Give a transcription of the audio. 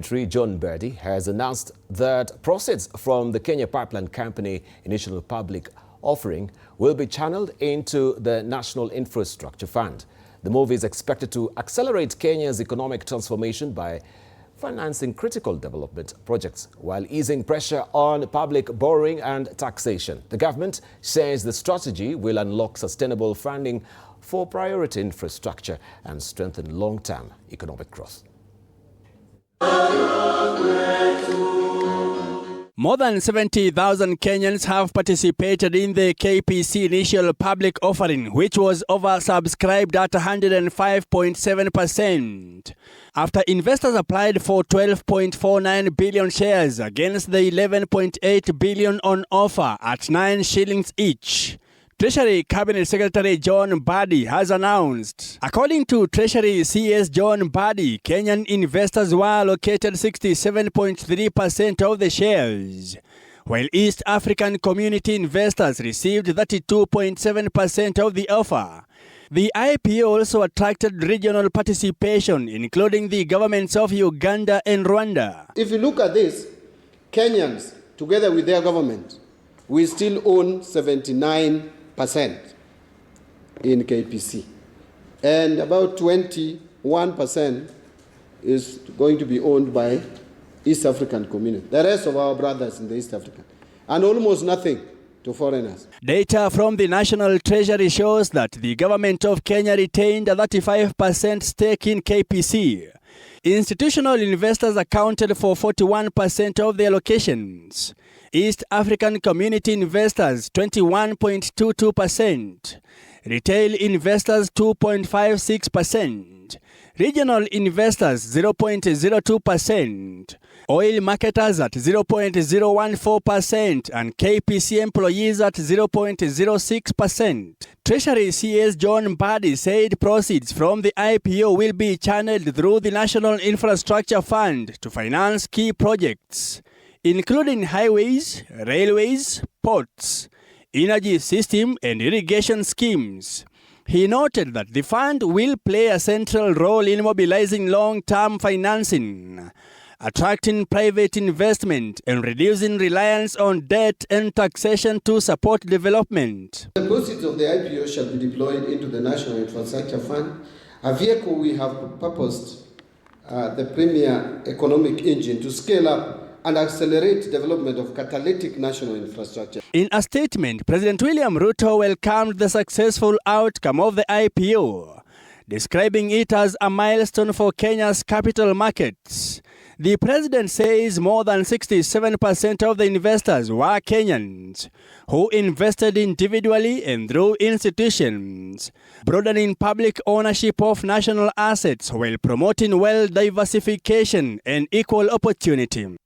Secretary John Mbadi has announced that proceeds from the Kenya Pipeline Company initial public offering will be channeled into the National Infrastructure Fund. The move is expected to accelerate Kenya's economic transformation by financing critical development projects while easing pressure on public borrowing and taxation. The government says the strategy will unlock sustainable funding for priority infrastructure and strengthen long-term economic growth. More than 70,000 Kenyans have participated in the KPC initial public offering, which was oversubscribed at 105.7%. After investors applied for 12.49 billion shares against the 11.8 billion on offer at 9 shillings each. Treasury Cabinet Secretary John Mbadi has announced. According to Treasury CS John Mbadi, Kenyan investors were allocated 67.3% of the shares, while East African community investors received 32.7% of the offer. The IPO also attracted regional participation, including the governments of Uganda and Rwanda. If you look at this, Kenyans, together with their government, we still own 79% in KPC, and about 21% is going to be owned by East African community, the rest of our brothers in the East African, and almost nothing to foreigners. Data from the National Treasury shows that the government of Kenya retained a 35% stake in KPC. Institutional investors accounted for 41% of the allocations. East African community investors 21.22%, retail investors 2.56%, regional investors 0.02%, oil marketers at 0.014%, and KPC employees at 0.06%. Treasury CS John Mbadi said proceeds from the IPO will be channeled through the National Infrastructure Fund to finance key projects, including highways, railways, ports, energy system and irrigation schemes. He noted that the fund will play a central role in mobilizing long-term financing, attracting private investment and reducing reliance on debt and taxation to support development. The proceeds of the IPO shall be deployed into the National Infrastructure Fund, a vehicle we have purposed the premier economic engine to scale up and accelerate development of catalytic national infrastructure. In a statement, President William Ruto welcomed the successful outcome of the IPO, describing it as a milestone for Kenya's capital markets. The president says more than 67% of the investors were Kenyans who invested individually and through institutions, broadening public ownership of national assets while promoting wealth diversification and equal opportunity.